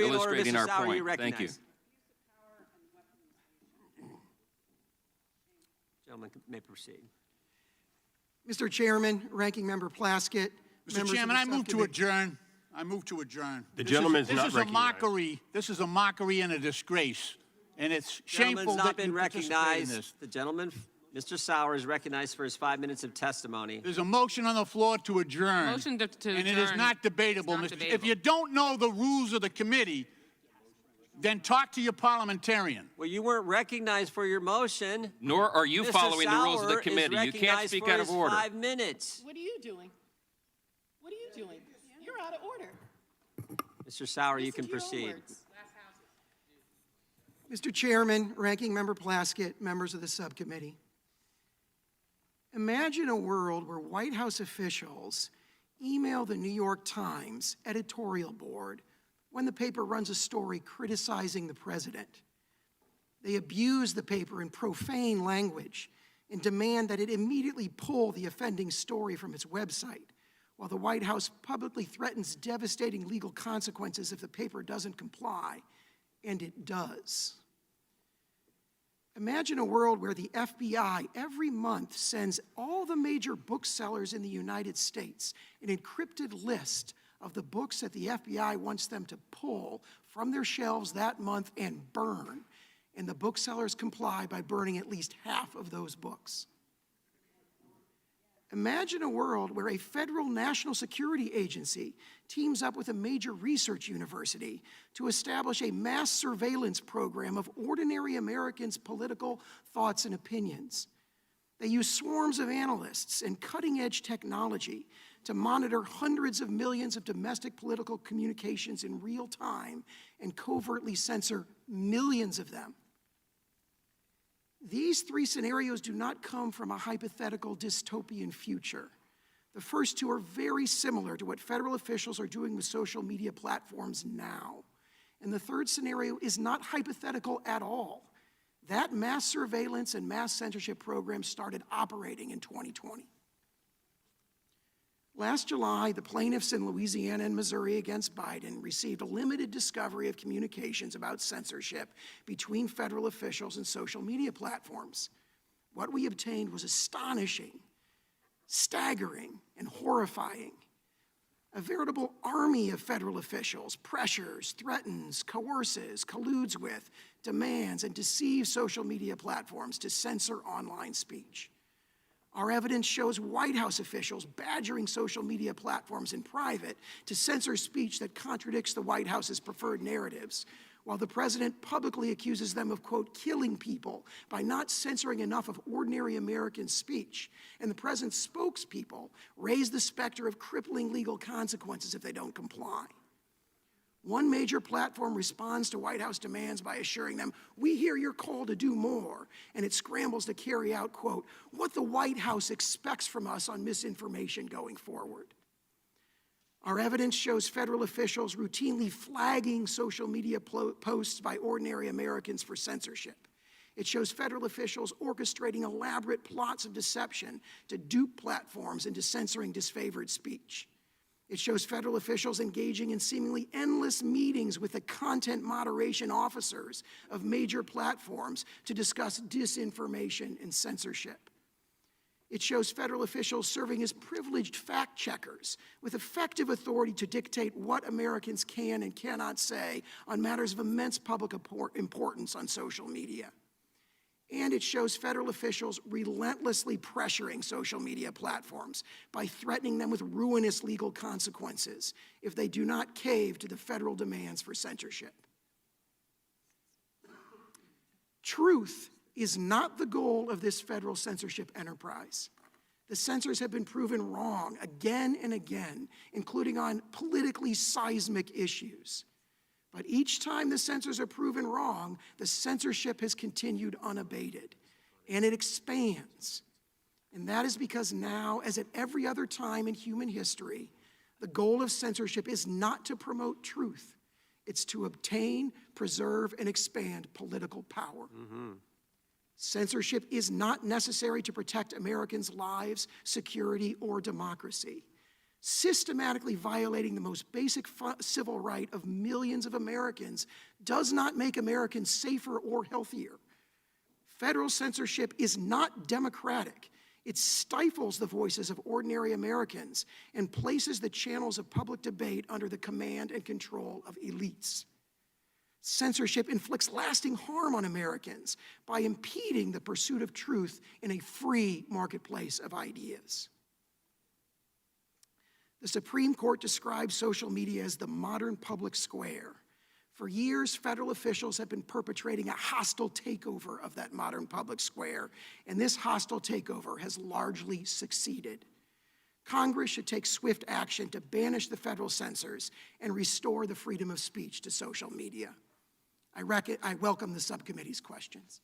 illustrating Mr. our Sauer, you point. Thank you. recognize. Gentleman may proceed. Mr. Chairman, Ranking Member Plaskett. Mr. Chairman, I move to adjourn. I move to adjourn. The gentleman's not This is a recognized. mockery. This is a mockery and a disgrace. And it's shameful Gentleman's not that been you participate in recognized. this. The gentleman, Mr. Sauer, is recognized for his 5 minutes of testimony. There's a motion on the floor to adjourn. Motion to and it is adjourn. not debatable. It's not Mr. debatable. If you don't know the rules of the committee, then talk to your parliamentarian. Well, you weren't recognized for your motion. Nor are you Mr. following the rules of the Sauer committee. is You can't recognized speak for out of his order. 5 minutes. What are you doing? What are you doing? You're out of order. Mr. Sauer, you Listen can to your own proceed. words. Mr. Chairman, Ranking Member Plaskett, members of the subcommittee. Imagine a world where White House officials email the New York Times editorial board when the paper runs a story criticizing the president. They abuse the paper in profane language and demand that it immediately pull the offending story from its website, while the White House publicly threatens devastating legal consequences if the paper doesn't comply, and it does. Imagine a world where the FBI every month sends all the major booksellers in the United States an encrypted list of the books that the FBI wants them to pull from their shelves that month and burn, and the booksellers comply by burning at least half of those books. Imagine a world where a federal national security agency teams up with a major research university to establish a mass surveillance program of ordinary Americans' political thoughts and opinions. They use swarms of analysts and cutting-edge technology to monitor hundreds of millions of domestic political communications in real time and covertly censor millions of them. These three scenarios do not come from a hypothetical dystopian future. The first two are very similar to what federal officials are doing with social media platforms now. And the third scenario is not hypothetical at all. That mass surveillance and mass censorship program started operating in 2020. Last July, the plaintiffs in Louisiana and Missouri against Biden received a limited discovery of communications about censorship between federal officials and social media platforms. What we obtained was astonishing, staggering, and horrifying. A veritable army of federal officials pressures, threatens, coerces, colludes with, demands, and deceives social media platforms to censor online speech. Our evidence shows White House officials badgering social media platforms in private to censor speech that contradicts the White House's preferred narratives, while the president publicly accuses them of, quote, killing people by not censoring enough of ordinary American speech. And the president's spokespeople raise the specter of crippling legal consequences if they don't comply. One major platform responds to White House demands by assuring them, we hear your call to do more, and it scrambles to carry out, quote, what the White House expects from us on misinformation going forward. Our evidence shows federal officials routinely flagging social media posts by ordinary Americans for censorship. It shows federal officials orchestrating elaborate plots of deception to dupe platforms into censoring disfavored speech. It shows federal officials engaging in seemingly endless meetings with the content moderation officers of major platforms to discuss disinformation and censorship. It shows federal officials serving as privileged fact checkers with effective authority to dictate what Americans can and cannot say on matters of immense public importance on social media. And it shows federal officials relentlessly pressuring social media platforms by threatening them with ruinous legal consequences if they do not cave to the federal demands for censorship. Truth is not the goal of this federal censorship enterprise. The censors have been proven wrong again and again, including on politically seismic issues. But each time the censors are proven wrong, the censorship has continued unabated, and it expands. And that is because now, as at every other time in human history, the goal of censorship is not to promote truth. It's to obtain, preserve, and expand political power. Censorship is not necessary to protect Americans' lives, security, or democracy. Systematically violating the most basic civil right of millions of Americans does not make Americans safer or healthier. Federal censorship is not democratic. It stifles the voices of ordinary Americans and places the channels of public debate under the command and control of elites. Censorship inflicts lasting harm on Americans by impeding the pursuit of truth in a free marketplace of ideas. The Supreme Court describes social media as the modern public square. For years, federal officials have been perpetrating a hostile takeover of that modern public square, and this hostile takeover has largely succeeded. Congress should take swift action to banish the federal censors and restore the freedom of speech to social media. I welcome the subcommittee's questions.